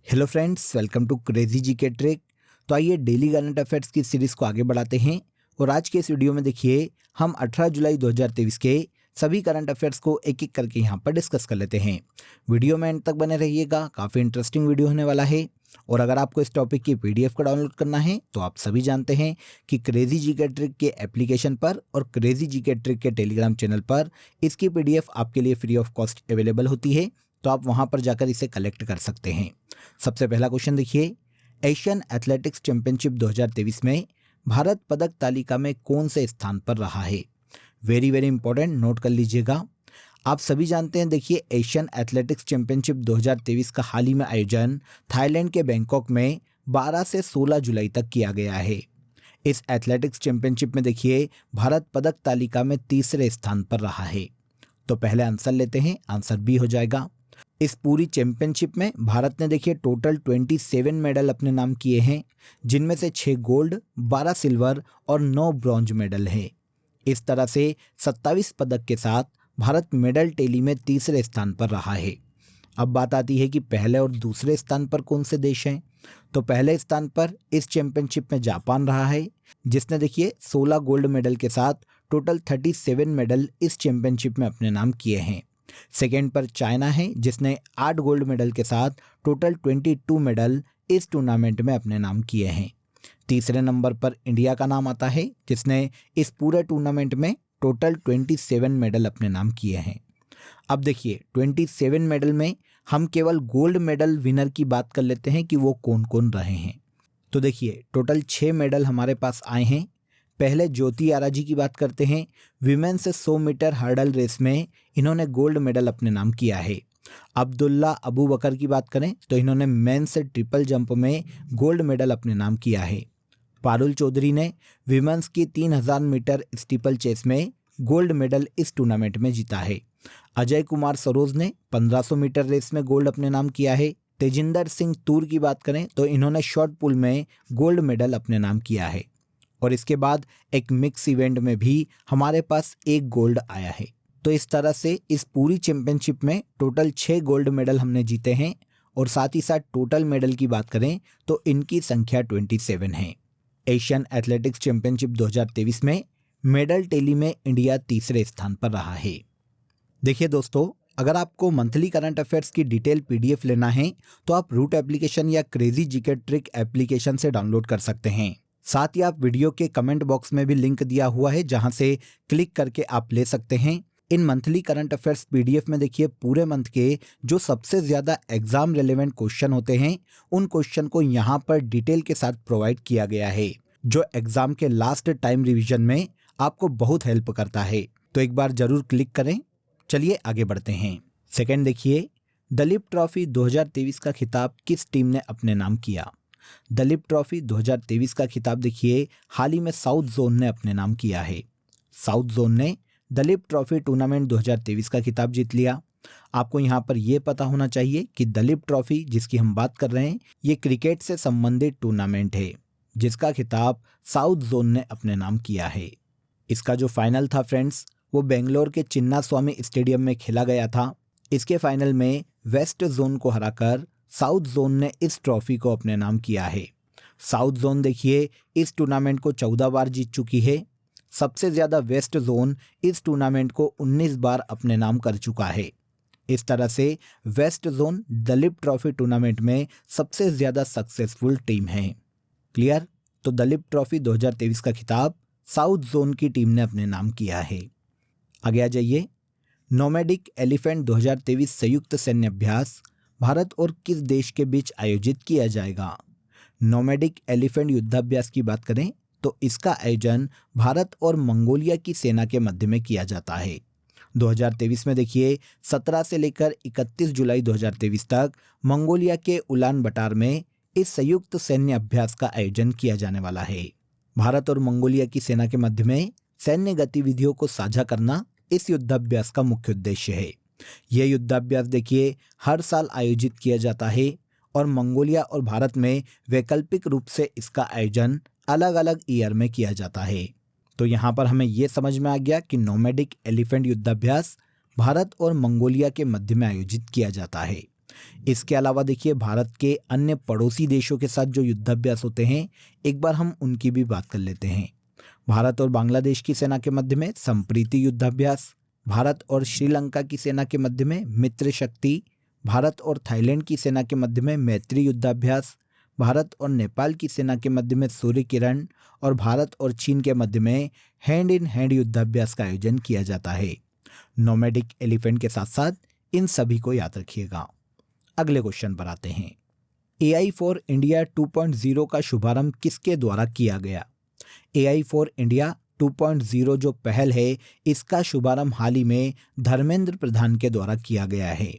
Hello friends, welcome to crazy GK trick. तो आइए daily current affairs की series को आगे बढ़ाते हैं और आज के इस वीडियो में देखिए हम 18 जुलाई 2023 के सभी करंट अफेयर्स को एक एक करके यहाँ पर डिस्कस कर लेते हैं। वीडियो में एंड तक बने रहिएगा, काफ़ी इंटरेस्टिंग वीडियो होने वाला है। और अगर आपको इस टॉपिक की पीडीएफ को डाउनलोड करना है तो आप सभी जानते हैं कि क्रेजी जीके ट्रिक के एप्लीकेशन पर और क्रेजी जीके ट्रिक के टेलीग्राम चैनल पर इसकी पीडीएफ आपके लिए फ्री ऑफ कॉस्ट अवेलेबल होती है, तो आप वहां पर जाकर इसे कलेक्ट कर सकते हैं। सबसे पहला क्वेश्चन देखिए, एशियन एथलेटिक्स चैंपियनशिप 2023 में भारत पदक तालिका में कौन से स्थान पर रहा है? वेरी वेरी इंपॉर्टेंट, नोट कर लीजिएगा। आप सभी जानते हैं, देखिए एशियन एथलेटिक्स चैंपियनशिप 2023 का हाल ही में आयोजन थाईलैंड के बैंकॉक में 12 से 16 जुलाई तक किया गया है। इस एथलेटिक्स चैंपियनशिप में देखिए भारत पदक तालिका में तीसरे स्थान पर रहा है। तो पहले आंसर लेते हैं, आंसर बी हो जाएगा। इस पूरी चैंपियनशिप में भारत ने देखिए टोटल 27 मेडल अपने नाम किए हैं, जिनमें से 6 गोल्ड, 12 सिल्वर और 9 ब्रॉन्ज मेडल हैं। इस तरह से 27 पदक के साथ भारत मेडल टेली में तीसरे स्थान पर रहा है। अब बात आती है कि पहले और दूसरे स्थान पर कौन से देश हैं। तो पहले स्थान पर इस चैंपियनशिप में जापान रहा है, जिसने देखिए 16 गोल्ड मेडल के साथ टोटल 37 मेडल इस चैंपियनशिप में अपने नाम किए हैं। सेकेंड पर चाइना है, जिसने 8 गोल्ड मेडल के साथ टोटल 22 मेडल इस टूर्नामेंट में अपने नाम किए हैं। तीसरे नंबर पर इंडिया का नाम आता है, जिसने इस पूरे टूर्नामेंट में टोटल 27 मेडल अपने नाम किए हैं। अब देखिए 27 मेडल में हम केवल गोल्ड मेडल विनर की बात कर लेते हैं कि वो कौन कौन रहे हैं। तो देखिए टोटल 6 मेडल हमारे पास आए हैं। पहले ज्योति आराजी की बात करते हैं। विमेन्स 100 मीटर हर्डल रेस में इन्होंने गोल्ड मेडल अपने नाम किया है। अब्दुल्ला अबू बकर की बात करें तो इन्होंने मेंस ट्रिपल जंप में गोल्ड मेडल अपने नाम किया है। पारुल चौधरी ने विमेन्स की 3000 मीटर स्टीपल चेस में गोल्ड मेडल इस टूर्नामेंट में जीता है। अजय कुमार सरोज ने 1500 मीटर रेस में गोल्ड अपने नाम किया है। तेजिंदर सिंह तूर की बात करें तो इन्होंने शॉर्ट पुल में गोल्ड मेडल अपने नाम किया है। और इसके बाद एक मिक्स इवेंट में भी हमारे पास एक गोल्ड आया है। तो इस तरह से इस पूरी चैंपियनशिप में टोटल 6 गोल्ड मेडल हमने जीते हैं। और साथ ही साथ टोटल मेडल की बात करें तो इनकी संख्या 27 है। एशियन एथलेटिक्स चैंपियनशिप 2023 में मेडल टेली में इंडिया तीसरे स्थान पर रहा है। देखिए दोस्तों, अगर आपको मंथली करंट अफेयर्स की डिटेल पीडीएफ लेना है तो आप रूट एप्लीकेशन या क्रेजी जीके ट्रिक एप्लीकेशन से डाउनलोड कर सकते हैं। साथ ही आप वीडियो के कमेंट बॉक्स में भी लिंक दिया हुआ है, जहां से क्लिक करके आप ले सकते हैं। इन मंथली करंट अफेयर्स पीडीएफ में देखिए पूरे मंथ के जो सबसे ज़्यादा एग्जाम रिलेवेंट क्वेश्चन होते हैं, उन क्वेश्चन को यहाँ पर डिटेल के साथ प्रोवाइड किया गया है, जो एग्जाम के लास्ट टाइम रिविजन में आपको बहुत हेल्प करता है। तो एक बार जरूर क्लिक करें। चलिए आगे बढ़ते हैं। सेकेंड देखिए, दलीप ट्रॉफी 2023 का खिताब किस टीम ने अपने नाम किया? दलीप ट्रॉफी 2023 का खिताब देखिए हाल ही में साउथ जोन ने अपने नाम किया है। साउथ जोन ने दलीप ट्रॉफी टूर्नामेंट 2023 का खिताब जीत लिया। आपको यहाँ पर यह पता होना चाहिए कि दलीप ट्रॉफी जिसकी हम बात कर रहे हैं, ये क्रिकेट से संबंधित टूर्नामेंट है, जिसका खिताब साउथ जोन ने अपने नाम किया है। इसका जो फाइनल था फ्रेंड्स, वो बेंगलोर के चिन्ना स्वामी स्टेडियम में खेला गया था। इसके फाइनल में वेस्ट जोन को हराकर साउथ जोन ने इस ट्रॉफी को अपने नाम किया है। साउथ जोन देखिए इस टूर्नामेंट को 14 बार जीत चुकी है। सबसे ज़्यादा वेस्ट जोन इस टूर्नामेंट को 19 बार अपने नाम कर चुका है। इस तरह से west zone Duleep trophy tournament में सबसे ज़्यादा सक्सेसफुल टीम है। क्लियर? तो दलीप ट्रॉफी 2023 का खिताब साउथ जोन की टीम ने अपने नाम किया है। आगे आ जाइए। नोमैडिक एलिफेंट 2023 संयुक्त सैन्य अभ्यास भारत और किस देश के बीच आयोजित किया जाएगा? नोमैडिक एलिफेंट युद्धाभ्यास की बात करें तो इसका आयोजन भारत और मंगोलिया की सेना के मध्य में किया जाता है। 2023 में देखिए 17 से लेकर 31 जुलाई 2023 तक मंगोलिया के उलान बटार में इस संयुक्त सैन्य अभ्यास का आयोजन किया जाने वाला है। भारत और मंगोलिया की सेना के मध्य में सैन्य गतिविधियों को साझा करना इस युद्धाभ्यास का मुख्य उद्देश्य है। यह युद्धाभ्यास देखिए हर साल आयोजित किया जाता है और मंगोलिया और भारत में वैकल्पिक रूप से इसका आयोजन अलग अलग ईयर में किया जाता है। तो यहाँ पर हमें यह समझ में आ गया कि नोमैडिक एलिफेंट युद्धाभ्यास भारत और मंगोलिया के मध्य में आयोजित किया जाता है। इसके अलावा देखिए भारत के अन्य पड़ोसी देशों के साथ जो युद्धाभ्यास होते हैं, एक बार हम उनकी भी बात कर लेते हैं। भारत और बांग्लादेश की सेना के मध्य में संप्रीति युद्धाभ्यास, भारत और श्रीलंका की सेना के मध्य में मित्र शक्ति, भारत और थाईलैंड की सेना के मध्य में मैत्री युद्धाभ्यास, भारत और नेपाल की सेना के मध्य में सूर्य किरण और भारत और चीन के मध्य में हैंड इन हैंड युद्धाभ्यास का आयोजन किया जाता है। नोमैडिक एलिफेंट के साथ साथ इन सभी को याद रखिएगा। अगले क्वेश्चन पर आते हैं। AI फॉर इंडिया 2.0 का शुभारंभ किसके द्वारा किया गया? AI फॉर इंडिया 2.0 जो पहल है, इसका शुभारंभ हाल ही में धर्मेंद्र प्रधान के द्वारा किया गया है।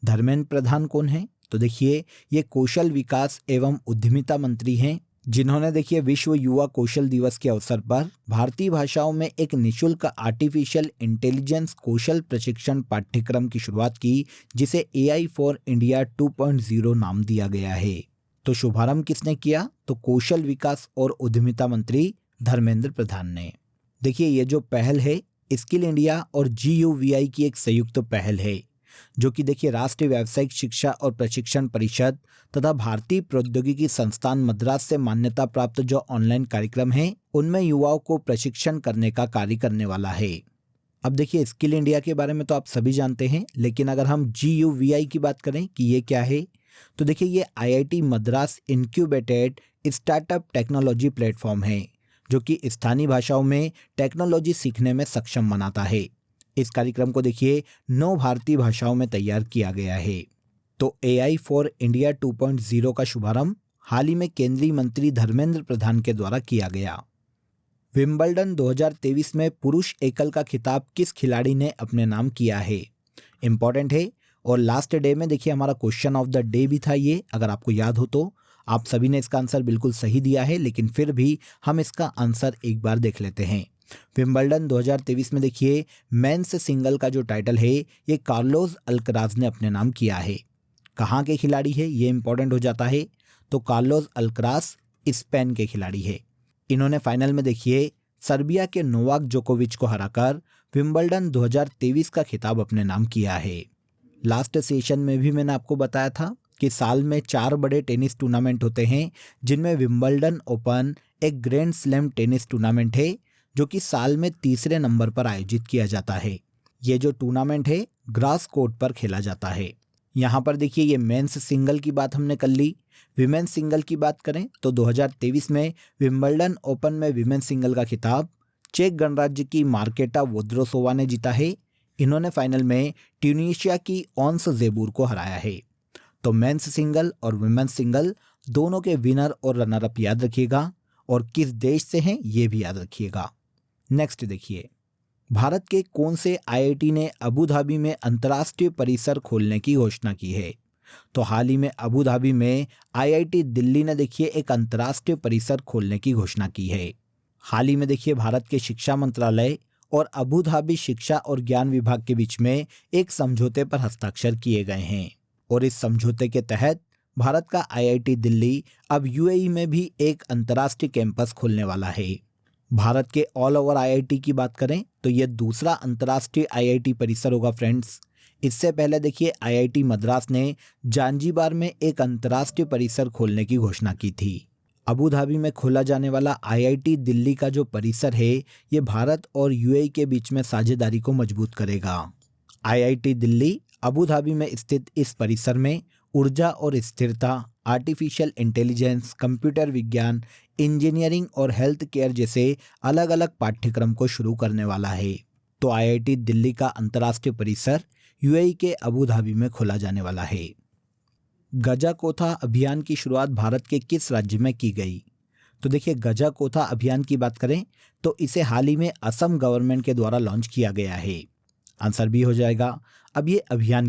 धर्मेंद्र प्रधान कौन है? तो देखिए ये कौशल विकास एवं उद्यमिता मंत्री हैं, जिन्होंने देखिए विश्व युवा कौशल दिवस के अवसर पर भारतीय भाषाओं में एक निशुल्क आर्टिफिशियल इंटेलिजेंस कौशल प्रशिक्षण पाठ्यक्रम की शुरुआत की, जिसे AI फॉर इंडिया 2.0 नाम दिया गया है। तो शुभारंभ किसने किया? तो कौशल विकास और उद्यमिता मंत्री धर्मेंद्र प्रधान ने। देखिए ये जो पहल है स्किल इंडिया और GUVI की एक संयुक्त पहल है, जो कि देखिए राष्ट्रीय व्यावसायिक शिक्षा और प्रशिक्षण परिषद तथा भारतीय प्रौद्योगिकी संस्थान मद्रास से मान्यता प्राप्त जो ऑनलाइन कार्यक्रम हैं, उनमें युवाओं को प्रशिक्षण करने का कार्य करने वाला है। अब देखिए स्किल इंडिया के बारे में तो आप सभी जानते हैं, लेकिन अगर हम GUVI की बात करें कि ये क्या है, तो देखिए ये IIT Madras incubated startup technology platform है, जो कि स्थानीय भाषाओं में टेक्नोलॉजी सीखने में सक्षम बनाता है। इस कार्यक्रम को देखिए 9 भारतीय भाषाओं में तैयार किया गया है। तो AI फॉर इंडिया 2.0 का शुभारंभ हाल ही में केंद्रीय मंत्री धर्मेंद्र प्रधान के द्वारा किया गया। विंबलडन 2023 में पुरुष एकल का खिताब किस खिलाड़ी ने अपने नाम किया है? इंपॉर्टेंट है। और लास्ट डे में देखिए हमारा क्वेश्चन ऑफ द डे भी था ये, अगर आपको याद हो तो। आप सभी ने इसका आंसर बिल्कुल सही दिया है, लेकिन फिर भी हम इसका आंसर एक बार देख लेते हैं। विंबलडन 2023 में देखिए मेंस सिंगल का जो टाइटल है, ये कार्लोस अल्कराज ने अपने नाम किया है। कहाँ के खिलाड़ी है ये इंपॉर्टेंट हो जाता है। तो कार्लोस अल्कराज स्पेन के खिलाड़ी है। इन्होंने फाइनल में देखिए सर्बिया के नोवाक जोकोविच को हराकर विंबलडन 2023 का खिताब अपने नाम किया है। लास्ट सेशन में भी मैंने आपको बताया था कि साल में 4 बड़े टेनिस टूर्नामेंट होते हैं, जिनमें विंबलडन ओपन एक ग्रैंड स्लैम टेनिस टूर्नामेंट है, जो कि साल में तीसरे नंबर पर आयोजित किया जाता है। ये जो टूर्नामेंट है ग्रास कोर्ट पर खेला जाता है। यहाँ पर देखिए ये मेंस सिंगल की बात हमने कर ली। विमेंस सिंगल की बात करें तो 2023 में विंबलडन ओपन में विमेंस सिंगल का खिताब चेक गणराज्य की मार्केटा वोद्रोसोवा ने जीता है। इन्होंने फाइनल में ट्यूनीशिया की ऑन्स जेबूर को हराया है। तो मेंस सिंगल और विमेंस सिंगल दोनों के विनर और रनर अप याद रखिएगा, और किस देश से हैं ये भी याद रखिएगा। नेक्स्ट देखिए, भारत के कौन से IIT ने अबू धाबी में अंतर्राष्ट्रीय परिसर खोलने की घोषणा की है? तो हाल ही में अबू धाबी में IIT दिल्ली ने देखिए एक अंतर्राष्ट्रीय परिसर खोलने की घोषणा की है। हाल ही में देखिए भारत के शिक्षा मंत्रालय और अबू धाबी शिक्षा और ज्ञान विभाग के बीच में एक समझौते पर हस्ताक्षर किए गए हैं, और इस समझौते के तहत भारत का IIT दिल्ली अब UAE में भी एक अंतर्राष्ट्रीय कैंपस खोलने वाला है। भारत के ऑल ओवर IIT की बात करें तो यह दूसरा अंतर्राष्ट्रीय IIT परिसर होगा फ्रेंड्स। इससे पहले देखिए IIT मद्रास ने जांजीबार में एक अंतर्राष्ट्रीय परिसर खोलने की घोषणा की थी। अबू धाबी में खोला जाने वाला IIT दिल्ली का जो परिसर है, ये भारत और UAE के बीच में साझेदारी को मजबूत करेगा। IIT दिल्ली अबू धाबी में स्थित इस परिसर में ऊर्जा और स्थिरता, आर्टिफिशियल इंटेलिजेंस, कंप्यूटर विज्ञान, इंजीनियरिंग और हेल्थ केयर जैसे अलग अलग पाठ्यक्रम को शुरू करने वाला है। तो IIT दिल्ली का अंतर्राष्ट्रीय परिसर UAE के अबू धाबी में खोला जाने वाला है। गजाकोथा अभियान की शुरुआत भारत के किस राज्य में की गई? तो देखिए गजाकोथा अभियान की बात करें तो इसे हाल ही में असम गवर्नमेंट के द्वारा लॉन्च किया गया है। आंसर भी हो जाएगा। अब ये अभियान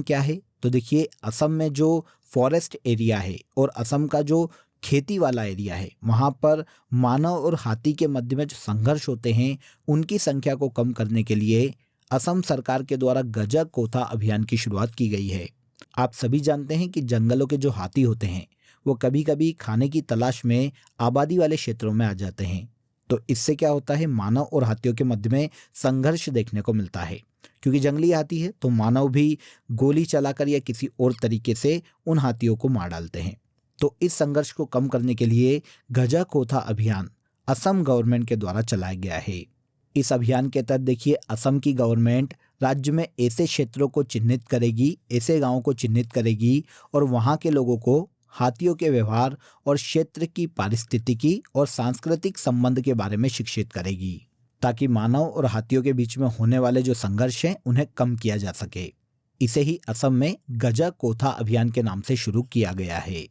क्या है? तो देखिए असम में जो फॉरेस्ट एरिया है और असम का जो खेती वाला एरिया है, वहाँ पर मानव और हाथी के मध्य में जो संघर्ष होते हैं, उनकी संख्या को कम करने के लिए असम सरकार के द्वारा गजाकोथा अभियान की शुरुआत की गई है। आप सभी जानते हैं कि जंगलों के जो हाथी होते हैं वो कभी कभी खाने की तलाश में आबादी वाले क्षेत्रों में आ जाते हैं। तो इससे क्या होता है, मानव और हाथियों के मध्य में संघर्ष देखने को मिलता है, क्योंकि जंगली हाथी है तो मानव भी गोली चलाकर या किसी और तरीके से उन हाथियों को मार डालते हैं। तो इस संघर्ष को कम करने के लिए गजाकोथा अभियान असम गवर्नमेंट के द्वारा चलाया गया है। इस अभियान के तहत देखिए असम की गवर्नमेंट राज्य में ऐसे क्षेत्रों को चिन्हित करेगी, ऐसे गांवों को चिन्हित करेगी और वहां के लोगों को हाथियों के व्यवहार और क्षेत्र की पारिस्थितिकी और सांस्कृतिक संबंध के बारे में शिक्षित करेगी, ताकि मानव और हाथियों के बीच में होने वाले जो संघर्ष हैं उन्हें कम किया जा सके। इसे ही असम में गजाकोथा अभियान के नाम से शुरू किया गया है।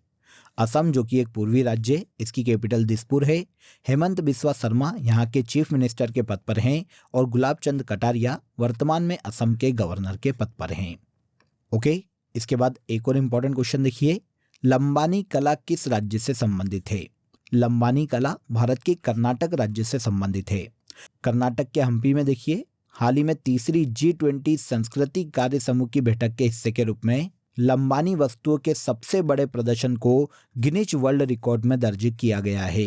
असम जो कि एक पूर्वी राज्य, इसकी कैपिटल दिसपुर है। हेमंत बिस्वा शर्मा यहाँ के चीफ मिनिस्टर के पद पर हैं और गुलाब चंद कटारिया वर्तमान में असम के गवर्नर के पद पर हैं। ओके, इसके बाद एक और इम्पोर्टेंट क्वेश्चन देखिए, लंबानी कला किस राज्य से संबंधित है? लंबानी कला भारत के कर्नाटक राज्य से संबंधित है। कर्नाटक के हम्पी में देखिए हाल ही में तीसरी G20 संस्कृति कार्य समूह की बैठक के हिस्से के रूप में लंबानी वस्तुओं के सबसे बड़े प्रदर्शन को गिनीज वर्ल्ड रिकॉर्ड में दर्ज किया गया है।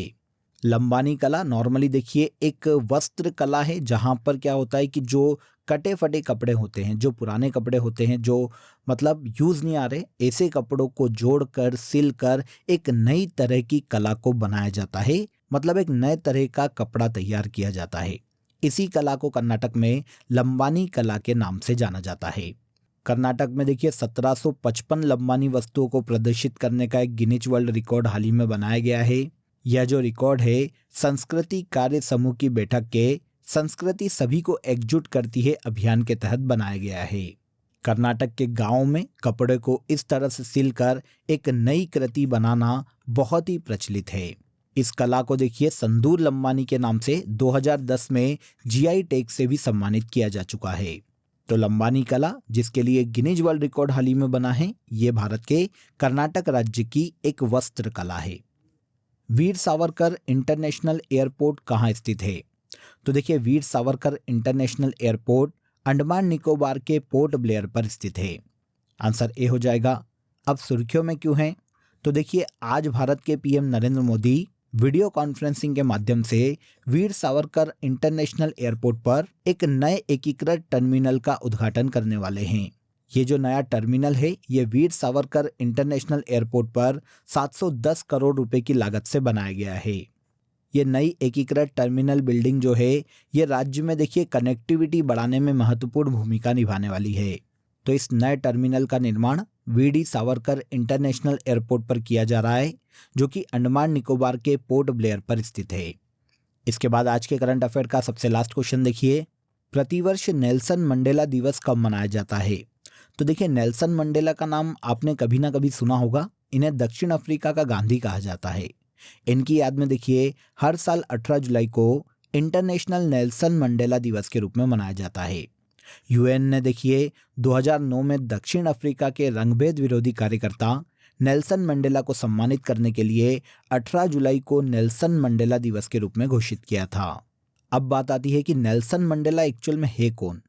लंबानी कला नॉर्मली देखिए एक वस्त्र कला है, जहां पर क्या होता है कि जो कटे फटे कपड़े होते हैं, जो पुराने कपड़े होते हैं, जो मतलब यूज नहीं आ रहे, ऐसे कपड़ों को जोड़कर सिलकर एक नई तरह की कला को बनाया जाता है। मतलब एक नए तरह का कपड़ा तैयार किया जाता है। इसी कला को कर्नाटक में लंबानी कला के नाम से जाना जाता है। कर्नाटक में देखिए 1755 लंबानी वस्तुओं को प्रदर्शित करने का एक गिनीज वर्ल्ड रिकॉर्ड हाल ही में बनाया गया है। यह जो रिकॉर्ड है संस्कृति कार्य समूह की बैठक के संस्कृति सभी को एकजुट करती है अभियान के तहत बनाया गया है। कर्नाटक के गांवों में कपड़े को इस तरह से सिलकर एक नई कृति बनाना बहुत ही प्रचलित है। इस कला को देखिए संदूर लंबानी के नाम से 2010 में GI टैग से भी सम्मानित किया जा चुका है। तो लंबानी कला जिसके लिए गिनीज वर्ल्ड रिकॉर्ड हाल ही में बना है, ये भारत के कर्नाटक राज्य की एक वस्त्र कला है। वीर सावरकर इंटरनेशनल एयरपोर्ट कहाँ स्थित है? तो देखिए वीर सावरकर इंटरनेशनल एयरपोर्ट अंडमान निकोबार के पोर्ट ब्लेयर पर स्थित है। आंसर ए हो जाएगा। अब सुर्खियों में क्यों है? तो देखिए आज भारत के PM Narendra Modi video conferencing के माध्यम से वीर सावरकर इंटरनेशनल एयरपोर्ट पर एक नए एकीकृत टर्मिनल का उद्घाटन करने वाले हैं। ये जो नया टर्मिनल है ये वीर सावरकर इंटरनेशनल एयरपोर्ट पर 710 करोड़ रुपए की लागत से बनाया गया है। ये नई एकीकृत टर्मिनल बिल्डिंग जो है ये राज्य में देखिए कनेक्टिविटी बढ़ाने में महत्वपूर्ण भूमिका निभाने वाली है। तो इस नए टर्मिनल का निर्माण VD सावरकर इंटरनेशनल एयरपोर्ट पर किया जा रहा है, जो कि अंडमान निकोबार के पोर्ट ब्लेयर पर स्थित है। इसके बाद आज के करंट अफेयर का सबसे लास्ट क्वेश्चन देखिए, प्रतिवर्ष नेल्सन मंडेला दिवस कब मनाया जाता है? तो देखिए नेल्सन मंडेला का नाम आपने कभी ना कभी सुना होगा। इन्हें दक्षिण अफ्रीका का गांधी कहा जाता है। इनकी याद में देखिए हर साल 18 जुलाई को इंटरनेशनल नेल्सन मंडेला दिवस के रूप में मनाया जाता है। UN ने देखिए 2009 में दक्षिण अफ्रीका के रंगभेद विरोधी कार्यकर्ता नेल्सन मंडेला को सम्मानित करने के लिए 18 जुलाई को नेल्सन मंडेला दिवस के रूप में घोषित किया था। अब बात आती है कि नेल्सन मंडेला एक्चुअल में है कौन?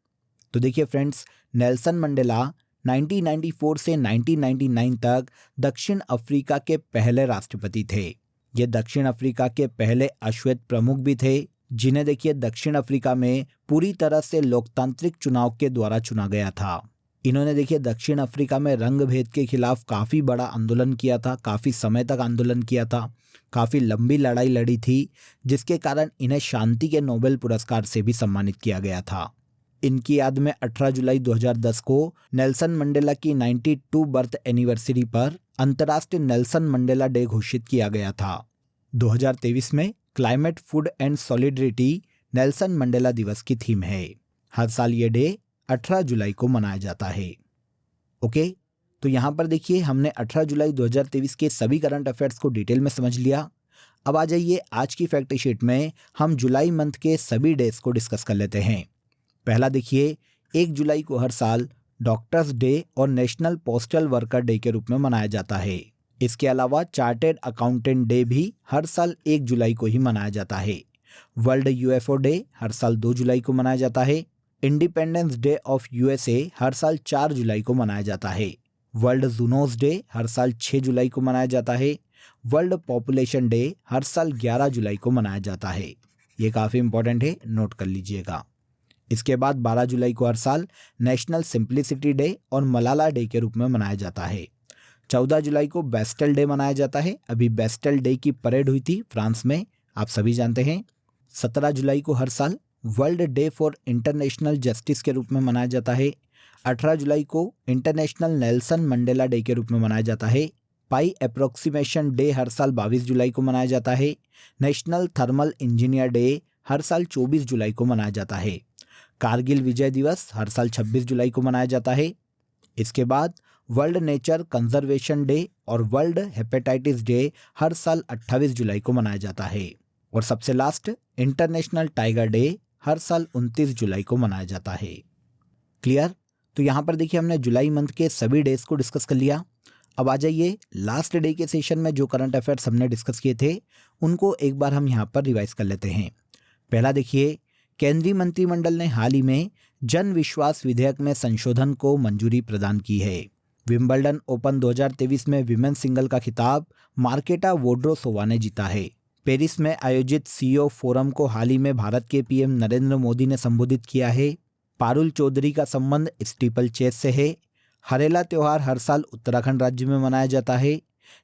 तो देखिए फ्रेंड्स, नेल्सन मंडेला 1994 से 1999 तक दक्षिण अफ्रीका के पहले राष्ट्रपति थे। ये दक्षिण अफ्रीका के पहले अश्वेत प्रमुख भी थे, जिन्हें देखिए दक्षिण अफ्रीका में पूरी तरह से लोकतांत्रिक चुनाव के द्वारा चुना गया था। इन्होंने देखिए दक्षिण अफ्रीका में रंग भेद के खिलाफ काफ़ी बड़ा आंदोलन किया था, काफ़ी समय तक आंदोलन किया था, काफ़ी लंबी लड़ाई लड़ी थी, जिसके कारण इन्हें शांति के नोबेल पुरस्कार से भी सम्मानित किया गया था। इनकी याद में 18 जुलाई 2010 को नेल्सन मंडेला की 92 बर्थ एनिवर्सरी पर अंतर्राष्ट्रीय नेल्सन मंडेला डे घोषित किया गया था। 2023 में climate, food and solidarity Nelson Mandela दिवस की थीम है। हर साल ये डे 18 जुलाई को मनाया जाता है। ओके, तो यहाँ पर देखिए हमने 18 जुलाई 2023 के सभी करंट अफेयर्स को डिटेल में समझ लिया। अब आ जाइए आज की फैक्ट शीट में हम जुलाई मंथ के सभी डेज को डिस्कस कर लेते हैं। पहला देखिए 1 जुलाई को हर साल डॉक्टर्स डे और नेशनल पोस्टल वर्कर डे के रूप में मनाया जाता है। इसके अलावा चार्टेड अकाउंटेंट डे भी हर साल 1 जुलाई को ही मनाया जाता है। वर्ल्ड UFO डे हर साल 2 जुलाई को मनाया जाता है। इंडिपेंडेंस डे ऑफ USA हर साल 4 जुलाई को मनाया जाता है। वर्ल्ड जूनोस डे हर साल 6 जुलाई को मनाया जाता है। वर्ल्ड पॉपुलेशन डे हर साल 11 जुलाई को मनाया जाता है। ये काफ़ी इंपॉर्टेंट है, नोट कर लीजिएगा। इसके बाद 12 जुलाई को हर साल नेशनल सिंप्लिसिटी डे और मलाला डे के रूप में मनाया जाता है। 14 जुलाई को बेस्टल डे मनाया जाता है। अभी बेस्टल डे की परेड हुई थी फ्रांस में, आप सभी जानते हैं। 17 जुलाई को हर साल world day for international justice के रूप में मनाया जाता है। 18 जुलाई को इंटरनेशनल नेल्सन मंडेला डे के रूप में मनाया जाता है। पाई अप्रोक्सीमेशन डे हर साल 22 जुलाई को मनाया जाता है। नेशनल थर्मल इंजीनियर डे हर साल 24 जुलाई को मनाया जाता है। कारगिल विजय दिवस हर साल 26 जुलाई को मनाया जाता है। इसके बाद वर्ल्ड नेचर कंजर्वेशन डे और वर्ल्ड हेपेटाइटिस डे हर साल 28 जुलाई को मनाया जाता है। और सबसे लास्ट इंटरनेशनल टाइगर डे हर साल 29 जुलाई को मनाया जाता है। क्लियर? तो यहाँ पर देखिए हमने जुलाई मंथ के सभी डेज को डिस्कस कर लिया। अब आ जाइए लास्ट डे के सेशन में जो करंट अफेयर्स हमने डिस्कस किए थे उनको एक बार हम यहाँ पर रिवाइज कर लेते हैं। पहला देखिए, केंद्रीय मंत्रिमंडल ने हाल ही में जन विश्वास विधेयक में संशोधन को मंजूरी प्रदान की है। विंबलडन ओपन 2023 में विमेन्स सिंगल का खिताब मार्केटा वोड्रोसोवा ने जीता है। पेरिस में आयोजित सीईओ फोरम को हाल ही में भारत के पीएम नरेंद्र मोदी ने संबोधित किया है। पारुल चौधरी का संबंध स्टीपल चेस से है। हरेला त्योहार हर साल उत्तराखंड राज्य में मनाया जाता है।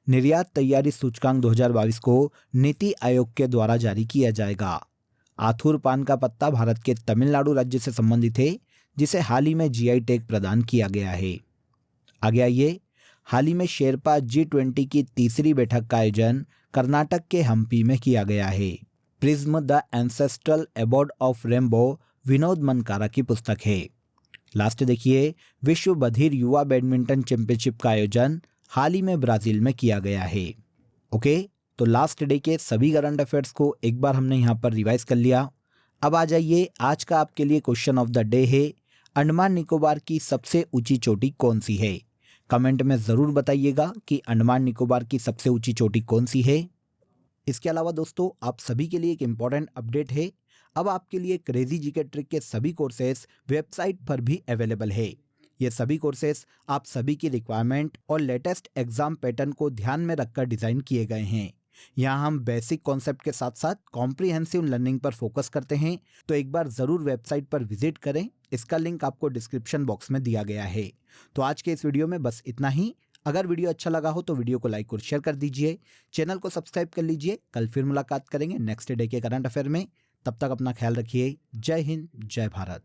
निर्यात तैयारी सूचकांक 2022 को नीति आयोग के द्वारा जारी किया जाएगा। आथुर पान का पत्ता भारत के तमिलनाडु राज्य से संबंधित है, जिसे हाल ही में जीआई टैग प्रदान किया गया है। आगे आइए, हाल ही में शेरपा G20 की तीसरी बैठक का आयोजन कर्नाटक के हम्पी में किया गया है। Prism the ancestral abode of rainbow Vinod Mankara की पुस्तक है। लास्ट देखिए, विश्व बधिर युवा बैडमिंटन चैंपियनशिप का आयोजन हाल ही में ब्राजील में किया गया है। ओके, तो लास्ट डे के सभी करंट अफेयर्स को एक बार हमने यहाँ पर रिवाइज कर लिया। अब आ जाइए, आज का आपके लिए क्वेश्चन ऑफ द डे है, अंडमान निकोबार की सबसे ऊंची चोटी कौन सी है? कमेंट में ज़रूर बताइएगा कि अंडमान निकोबार की सबसे ऊंची चोटी कौन सी है। इसके अलावा दोस्तों, आप सभी के लिए एक इम्पॉर्टेंट अपडेट है। अब आपके लिए क्रेजी जीके ट्रिक के सभी कोर्सेज वेबसाइट पर भी अवेलेबल है। ये सभी कोर्सेज आप सभी की रिक्वायरमेंट और लेटेस्ट एग्जाम पैटर्न को ध्यान में रखकर डिज़ाइन किए गए हैं। यहाँ हम बेसिक कॉन्सेप्ट के साथ साथ कॉम्प्रिहेंसिव लर्निंग पर फोकस करते हैं, तो एक बार ज़रूर वेबसाइट पर विजिट करें। इसका लिंक आपको डिस्क्रिप्शन बॉक्स में दिया गया है। तो आज के इस वीडियो में बस इतना ही। अगर वीडियो अच्छा लगा हो तो वीडियो को लाइक और शेयर कर दीजिए, चैनल को सब्सक्राइब कर लीजिए। कल फिर मुलाकात करेंगे नेक्स्ट डे के करंट अफेयर में। तब तक अपना ख्याल रखिए। जय हिंद, जय भारत।